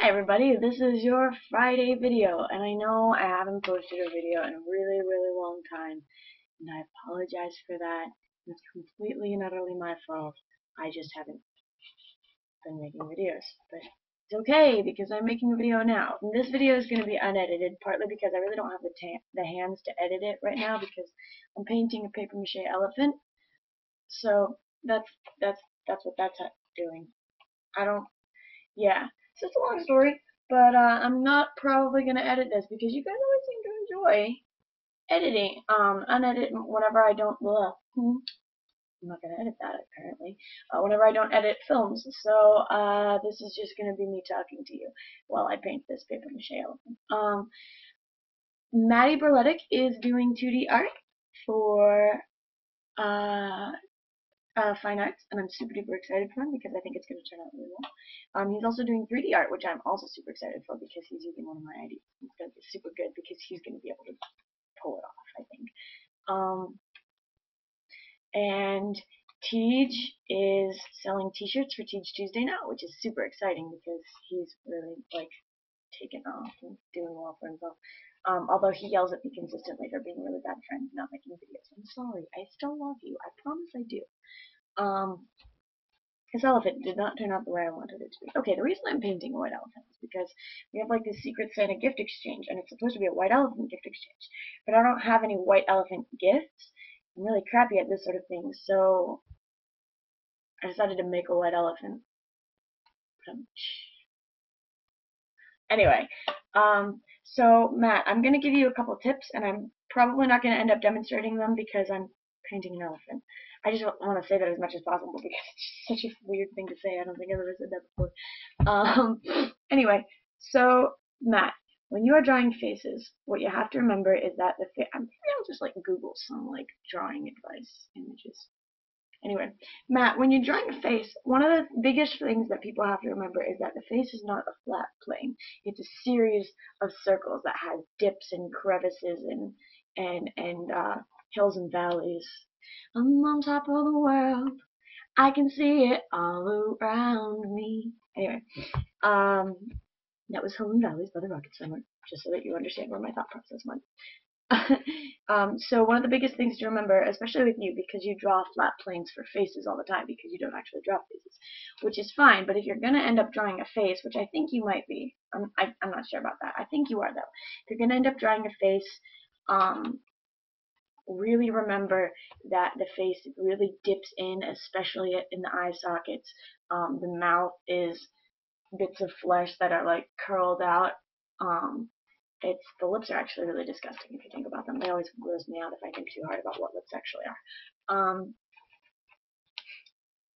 Hi everybody, this is your Friday video, and I know I haven't posted a video in a really long time, and I apologize for that. It's completely and utterly my fault. I just haven't been making videos, but it's okay because I'm making a video now. And this video is going to be unedited, partly because I really don't have the hands to edit it right now because I'm painting a paper mache elephant. So that's what that's doing. I don't Yeah, so it's a long story, but I'm not probably gonna edit this because you guys always seem to enjoy editing. Unedit whenever I don't. I'm not gonna edit that apparently. Whenever I don't edit films, so this is just gonna be me talking to you while I paint this paper mache elephant. Maddie Berletic is doing 2D art for uh, fine arts, and I'm super duper excited for him because I think it's going to turn out really well. He's also doing 3D art, which I'm also super excited for because he's using one of my ideas. It's going to be super good because he's going to be able to pull it off, I think. And Tej is selling t-shirts for Tej Tuesday now, which is super exciting because he's really like taken off and doing well for himself. Although he yells at me consistently for being really bad friends and not making videos. I'm sorry. I still love you. I promise I do. This elephant did not turn out the way I wanted it to be. Okay, the reason I'm painting a white elephant is because we have like this Secret Santa gift exchange, and it's supposed to be a white elephant gift exchange. But I don't have any white elephant gifts. I'm really crappy at this sort of thing, so I decided to make a white elephant. Anyway, so Matt, I'm going to give you a couple tips, and I'm probably not going to end up demonstrating them because I'm painting an elephant. I just want to say that as much as possible because it's just such a weird thing to say. I don't think I've ever said that before. Anyway, so Matt, when you are drawing faces, what you have to remember is that I'll just like Google some like drawing advice images. Anyway, Matt, when you're drawing a face, one of the biggest things that people have to remember is that the face is not a flat plane. It's a series of circles that has dips and crevices and hills and valleys. I'm on top of the world. I can see it all around me. Anyway, that was Hills and Valleys by the Rocket Swimmer, just so that you understand where my thought process went. So one of the biggest things to remember, especially with you, because you draw flat planes for faces all the time because you don't actually draw faces, which is fine, but if you're going to end up drawing a face, which I think you might be, I'm not sure about that. I think you are, though. If you're going to end up drawing a face, really remember that the face really dips in, especially in the eye sockets. The mouth is bits of flesh that are like curled out. The lips are actually really disgusting if you think about them. They always gross me out if I think too hard about what lips actually are.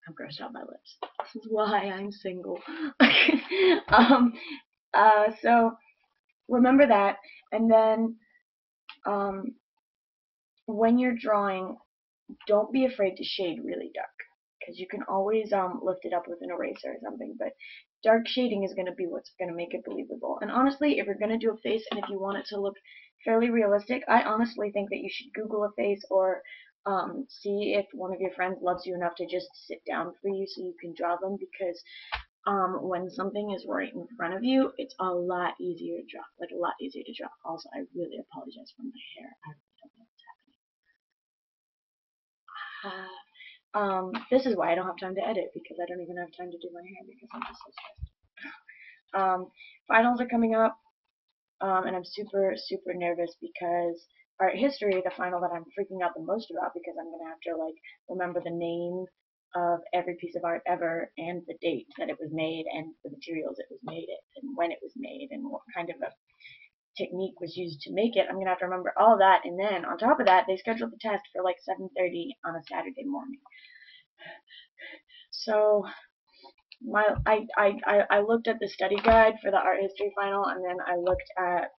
I'm grossed out by lips. This is why I'm single. So remember that, and then when you're drawing, don't be afraid to shade really dark, because you can always lift it up with an eraser or something, but dark shading is going to be what's going to make it believable. And honestly, if you're going to do a face and if you want it to look fairly realistic, I honestly think that you should Google a face or see if one of your friends loves you enough to just sit down for you so you can draw them, because when something is right in front of you, it's a lot easier to draw, like a lot easier to draw. Also, I really apologize for my hair. I really don't know what's happening. This is why I don't have time to edit, because I don't even have time to do my hair because I'm just so stressed. Finals are coming up, and I'm super nervous because art history, the final that I'm freaking out the most about, because I'm gonna have to like remember the name of every piece of art ever and the date that it was made and the materials it was made in and when it was made and what kind of a technique was used to make it. I'm gonna have to remember all that, and then on top of that, they scheduled the test for like 7:30 on a Saturday morning. So I looked at the study guide for the art history final, and then I looked at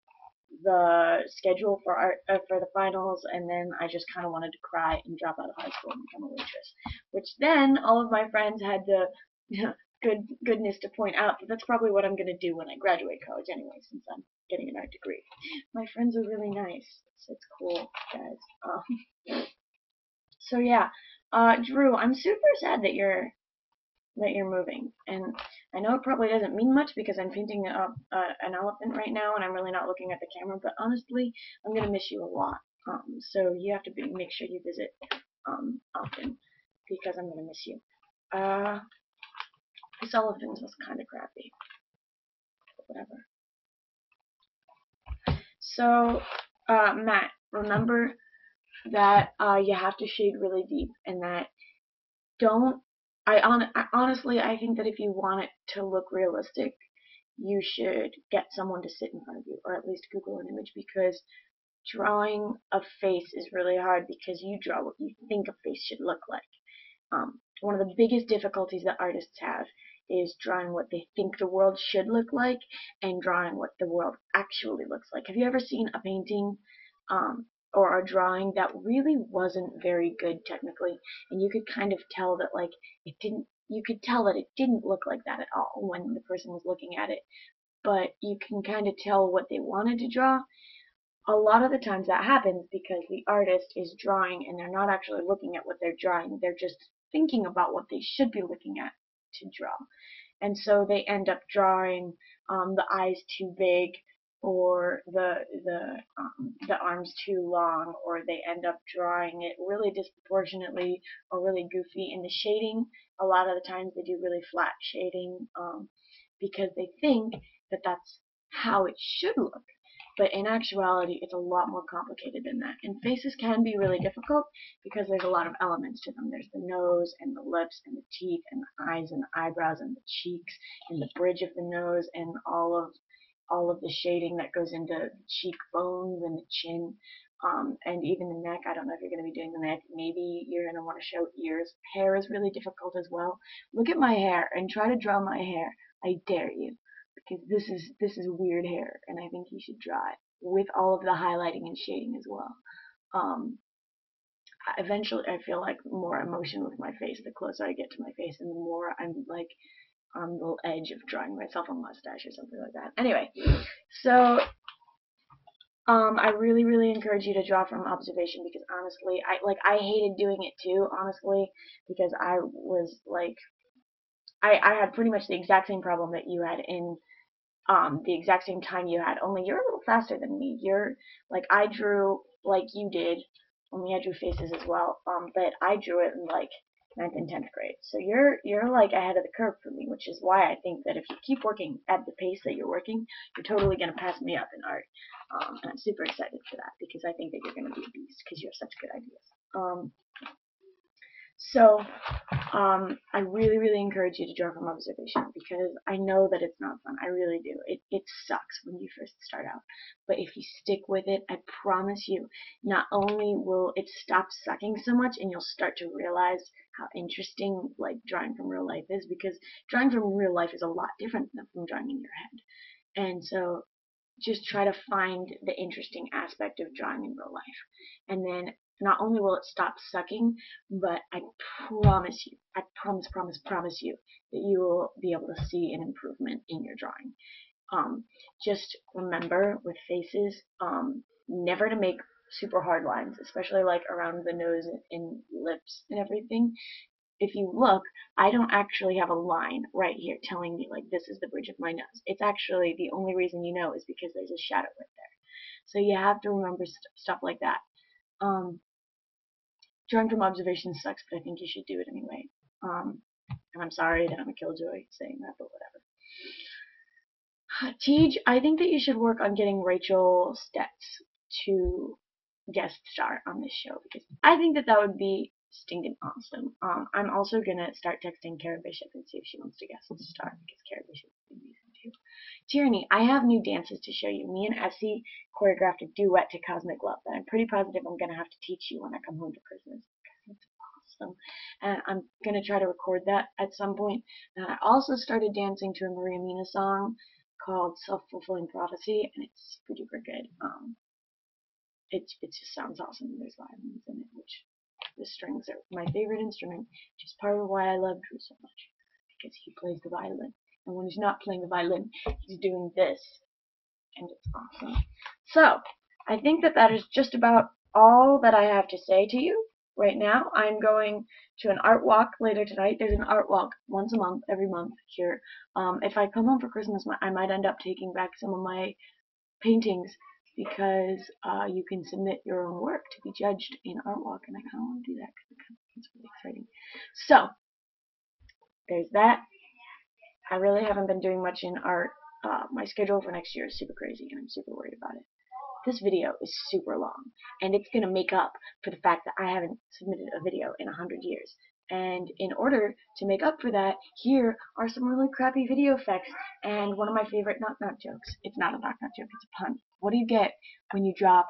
the schedule for for the finals, and then I just kind of wanted to cry and drop out of high school and become a waitress. Which then all of my friends had the goodness to point out that that's probably what I'm going to do when I graduate college anyway, since I'm getting an art degree. My friends are really nice. It's cool, guys. So yeah, Drew, I'm super sad that you're that you're moving. And I know it probably doesn't mean much because I'm painting an elephant right now and I'm really not looking at the camera, but honestly, I'm going to miss you a lot. So you have to make sure you visit often because I'm going to miss you. This elephant was kind of crappy. Whatever. So, Matt, remember that you have to shade really deep, and that honestly, I think that if you want it to look realistic, you should get someone to sit in front of you, or at least Google an image, because drawing a face is really hard because you draw what you think a face should look like. One of the biggest difficulties that artists have is drawing what they think the world should look like and drawing what the world actually looks like. Have you ever seen a painting or a drawing that really wasn't very good technically, and you could kind of tell that like you could tell that it didn't look like that at all when the person was looking at it, but you can kind of tell what they wanted to draw? A lot of the times that happens because the artist is drawing and they're not actually looking at what they're drawing. They're just thinking about what they should be looking at to draw. And so they end up drawing the eyes too big, or the arms too long, or they end up drawing it really disproportionately or really goofy. In the shading, a lot of the times they do really flat shading because they think that that's how it should look. But in actuality, it's a lot more complicated than that. And faces can be really difficult because there's a lot of elements to them. There's the nose and the lips and the teeth and the eyes and the eyebrows and the cheeks and the bridge of the nose and all of the shading that goes into the cheekbones and the chin. And even the neck. I don't know if you're going to be doing the neck. Maybe you're going to want to show ears. Hair is really difficult as well. Look at my hair and try to draw my hair. I dare you. Because this is weird hair, and I think you should draw it with all of the highlighting and shading as well. Eventually, I feel like more emotion with my face the closer I get to my face, and the more I'm like on the edge of drawing myself a mustache or something like that. Anyway, so I really, really encourage you to draw from observation because honestly, I hated doing it too, honestly, because I was like, I had pretty much the exact same problem that you had in the exact same time you had, only you're a little faster than me. You're like, I drew like you did, only I drew faces as well, but I drew it in like 9th and 10th grade. So you're like ahead of the curve for me, which is why I think that if you keep working at the pace that you're working, you're totally going to pass me up in art. And I'm super excited for that because I think that you're going to be a beast because you have such good ideas. So I really, really encourage you to draw from observation because I know that it's not fun. I really do. It sucks when you first start out. But if you stick with it, I promise you, not only will it stop sucking so much and you'll start to realize how interesting like drawing from real life is, because drawing from real life is a lot different than from drawing in your head. And so just try to find the interesting aspect of drawing in real life. And then not only will it stop sucking, but I promise you, I promise you that you will be able to see an improvement in your drawing. Just remember with faces, never to make super hard lines, especially like around the nose and lips and everything. If you look, I don't actually have a line right here telling me like this is the bridge of my nose. It's actually the only reason you know is because there's a shadow right there. So you have to remember stuff like that. Drawing from observation sucks, but I think you should do it anyway. And I'm sorry that I'm a killjoy saying that, but whatever. Tej, I think that you should work on getting Rachel Stetz to guest star on this show because I think that that would be stinking awesome. I'm also gonna start texting Kara Bishop and see if she wants to guest star because Kara Bishop would be amazing too. Tyranny, I have new dances to show you. Me and Essie choreographed a duet to Cosmic Love that I'm pretty positive I'm gonna have to teach you when I come home to Christmas. It's awesome, and I'm gonna try to record that at some point. And I also started dancing to a Maria Mina song called Self-Fulfilling Prophecy, and it's super duper good. It just sounds awesome. There's violins in it, which the strings are my favorite instrument, which is part of why I love Drew so much, because he plays the violin. And when he's not playing the violin, he's doing this, and it's awesome. So, I think that that is just about all that I have to say to you. right now I'm going to an art walk later tonight. There's an art walk once a month, every month here. If I come home for Christmas, I might end up taking back some of my paintings because you can submit your own work to be judged in art walk, and I kind of want to do that because it's really exciting. So there's that. I really haven't been doing much in art. My schedule for next year is super crazy, and I'm super worried about it. This video is super long, and it's going to make up for the fact that I haven't submitted a video in 100 years. And in order to make up for that, here are some really crappy video effects and one of my favorite knock-knock jokes. It's not a knock-knock joke, it's a pun. What do you get when you drop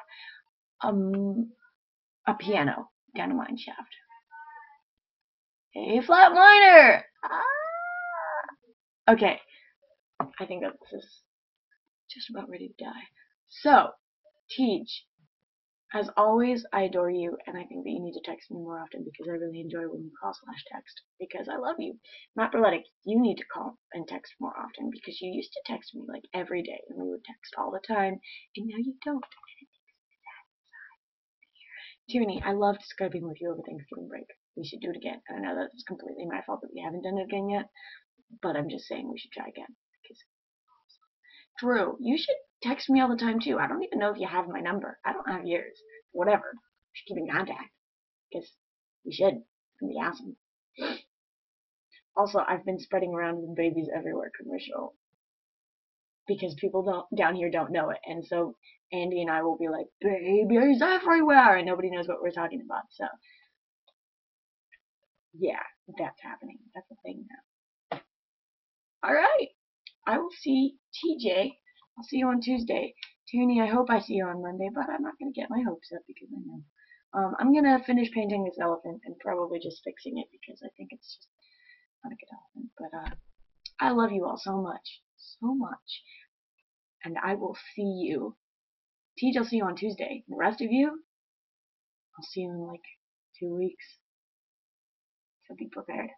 a piano down a mine shaft? A flat minor! Ah! Okay, I think that this is just about ready to die. So, Teach, as always, I adore you, and I think that you need to text me more often because I really enjoy when you call / text because I love you. Matt Berletic, you need to call and text more often because you used to text me like every day and we would text all the time, and now you don't. Tierney, I loved Skyping with you over Thanksgiving break. We should do it again. And I know that it's completely my fault that we haven't done it again yet, but I'm just saying we should try again. Because Drew, you should text me all the time too. I don't even know if you have my number. I don't have yours. Whatever. We should keep in contact. Because we should. It's gonna be awesome. Also, I've been spreading around the Babies Everywhere commercial because people down here don't know it, and so Andy and I will be like, babies everywhere, and nobody knows what we're talking about. So yeah, that's happening. That's a thing now. All right, I will see TJ. I'll see you on Tuesday. Tierney, I hope I see you on Monday, but I'm not gonna get my hopes up because I know. I'm gonna finish painting this elephant and probably just fixing it because I think it's just not a good elephant. But I love you all so much, so much. And I will see you. Teach, I'll see you on Tuesday. And the rest of you, I'll see you in like 2 weeks. So be prepared.